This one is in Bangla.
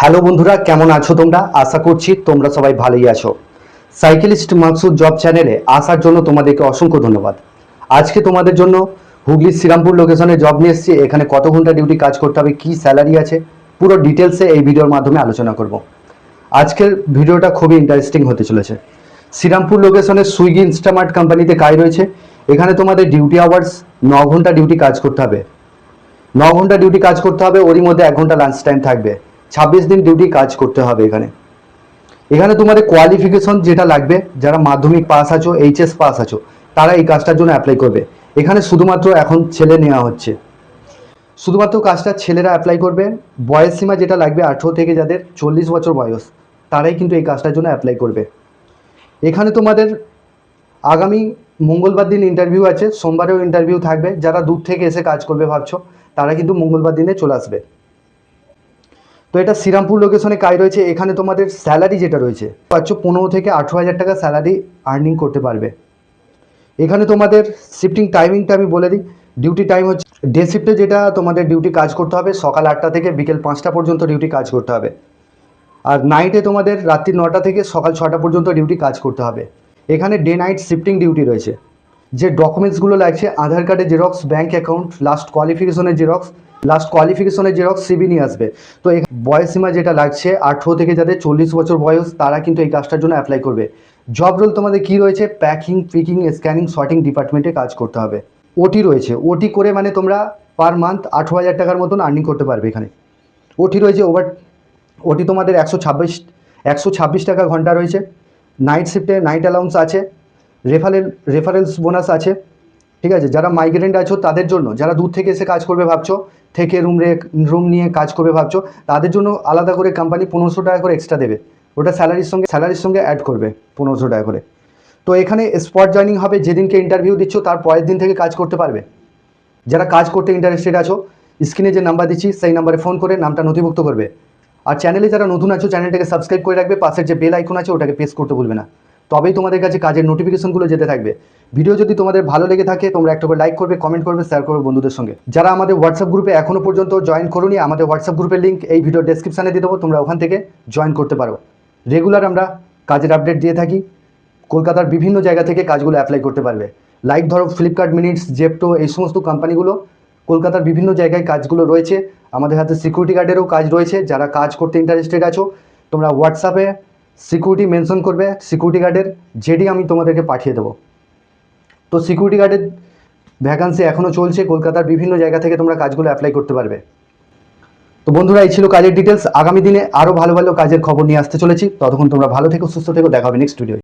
হ্যালো বন্ধুরা, কেমন আছো তোমরা? আশা করছি তোমরা সবাই ভালোই আছো। সাইকেলিস্ট মাকসুদ জব চ্যানেলে আসার জন্য তোমাদেরকে অসংখ্য ধন্যবাদ। আজকে তোমাদের জন্য হুগলির শ্রীরামপুর লোকেশনে জব নিয়ে এসেছি। এখানে কত ঘন্টা ডিউটি কাজ করতে হবে, কি স্যালারি আছে, পুরো ডিটেলসে এই ভিডিওর মাধ্যমে আলোচনা করব। আজকের ভিডিওটা খুবই ইন্টারেস্টিং হতে চলেছে। শ্রীরামপুর লোকেশনে সুইগি ইনস্টামার্ট কোম্পানিতে কাজ রয়েছে। এখানে তোমাদের ডিউটি আওয়ার্স 9 ঘন্টা ডিউটি কাজ করতে হবে। 9 ঘন্টা ডিউটি কাজ করতে হবে, ওরই মধ্যে 1 ঘন্টা লাঞ্চ টাইম থাকবে। 26 দিন ডিউটি কাজ করতে হবে। এখানে এখানে তোমাদের কোয়ালিফিকেশন যেটা লাগবে, যারা মাধ্যমিক পাস আছো, এইচএস পাস আছো, তারা এই কাজটার জন্য অ্যাপ্লাই করবে। এখানে শুধুমাত্র এখন ছেলে নেওয়া হচ্ছে, শুধুমাত্র কাজটা ছেলেরা অ্যাপ্লাই করবে। বয়স সীমা যেটা লাগবে 18 থেকে যাদের 40 বছর বয়স, তারাই কিন্তু এই কাজটার জন্য অ্যাপ্লাই করবে। এখানে তোমাদের আগামী মঙ্গলবার দিন ইন্টারভিউ আছে, সোমবারেও ইন্টারভিউ থাকবে। যারা দূর থেকে এসে কাজ করবে ভাবছো, তারা কিন্তু মঙ্গলবার দিনে চলে আসবে। তো এটা শ্রীরামপুর লোকেশনে কাজ রয়েছে। এখানে তোমাদের স্যালারি যেটা রয়েছে পাচ্ছ 15 থেকে 18 হাজার টাকা স্যালারি আর্নিং করতে পারবে। এখানে তোমাদের শিফটিং টাইমিংটা আমি বলে দিই। ডিউটি টাইম হচ্ছে ডে শিফটে যেটা তোমাদের ডিউটি কাজ করতে হবে, সকাল 8টা থেকে বিকেল 5টা পর্যন্ত ডিউটি কাজ করতে হবে। আর নাইটে তোমাদের রাত্রি 9টা থেকে সকাল 6টা পর্যন্ত ডিউটি কাজ করতে হবে। এখানে ডে নাইট শিফটিং ডিউটি রয়েছে। যে ডকুমেন্টসগুলো লাগছে, আধার কার্ডের জেরক্স, ব্যাঙ্ক অ্যাকাউন্ট, লাস্ট কোয়ালিফিকেশনের জেরক্স, সিবি নিয়ে আসবে। তো বয়স সীমা যেটা লাগছে 18 থেকে যাদের 40 বছর বয়স, তারা কিন্তু এই কাজটার জন্য অ্যাপ্লাই করবে। জব রোল তোমাদের কী রয়েছে? প্যাকিং, পিকিং, স্ক্যানিং, সর্টিং ডিপার্টমেন্টে কাজ করতে হবে। ওটি রয়েছে। ওটি করে মানে তোমরা পার মান্থ 18 হাজার টাকার মতন আর্নিং করতে পারবে। এখানে ওটি রয়েছে। ওটি তোমাদের 126 টাকা ঘন্টা রয়েছে। নাইট শিফটে নাইট অ্যালাউন্স আছে, রেফারেন্স বোনাস আছে। ঠিক আছে, যারা মাইগ্রেন্ট আছো তাদের জন্য, যারা দূর থেকে এসে কাজ করবে ভাবছো, থেকে রুম নিয়ে কাজ করবে ভাবছো, তাদের জন্য আলাদা করে কোম্পানি 1500 টাকা করে এক্সট্রা দেবে। ওটা স্যালারির সঙ্গে অ্যাড করবে 1500 টাকা করে। তো এখানে স্পট জয়নিং হবে। যেদিনকে ইন্টারভিউ দিচ্ছ তার পরের দিন থেকে কাজ করতে পারবে। যারা কাজ করতে ইন্টারেস্টেড আছো, স্ক্রিনে যে নাম্বার দিচ্ছি সেই নাম্বারে ফোন করে নামটা নথিভুক্ত করবে। আর চ্যানেলে যারা নতুন আছো, চ্যানেলটাকে সাবস্ক্রাইব করে রাখবে। পাশের যে বেল আইকন আছে ওটাকে প্রেস করতে ভুলবে না, তবেই তোমাদের কাছে কাজের নোটিফিকেশনগুলো যেতে থাকবে। ভিডিও যদি তোমাদের ভালো লেগে থাকে, তোমরা একটা করে লাইক করবে, কমেন্ট করবে, শেয়ার করবে বন্ধুদের সঙ্গে। যারা আমাদের হোয়াটসঅ্যাপ গ্রুপে এখনও পর্যন্ত জয়েন করোনি, আমাদের হোয়াটসঅ্যাপ গ্রুপের লিঙ্ক এই ভিডিও ডেসক্রিপশানে দিয়ে দেবো, তোমরা ওখান থেকে জয়েন করতে পারো। রেগুলার আমরা কাজের আপডেট দিয়ে থাকি। কলকাতার বিভিন্ন জায়গা থেকে কাজগুলো অ্যাপ্লাই করতে পারবে। লাইক ধরো ফ্লিপকার্ট, মিনিটস, জেপ্টো, এই সমস্ত কোম্পানিগুলো কলকাতার বিভিন্ন জায়গায় কাজগুলো রয়েছে। আমাদের হাতে সিকিউরিটি গার্ডেরও কাজ রয়েছে। যারা কাজ করতে ইন্টারেস্টেড আছো, তোমরা হোয়াটসঅ্যাপে সিকিউরিটি মেনশন করবে, সিকিউরিটি গার্ডের জেডি আমি তোমাদেরকে পাঠিয়ে দেবো। তো সিকিউরিটি গার্ডের ভ্যাকান্সি এখনও চলছে। কলকাতার বিভিন্ন জায়গা থেকে তোমরা কাজগুলো অ্যাপ্লাই করতে পারবে। তো বন্ধুরা, এই ছিল কাজের ডিটেলস। আগামী দিনে আরও ভালো ভালো কাজের খবর নিয়ে আসতে চলেছি। ততক্ষণ তোমরা ভালো থেকো, সুস্থ থেকো। দেখা হবে নেক্সট ভিডিও।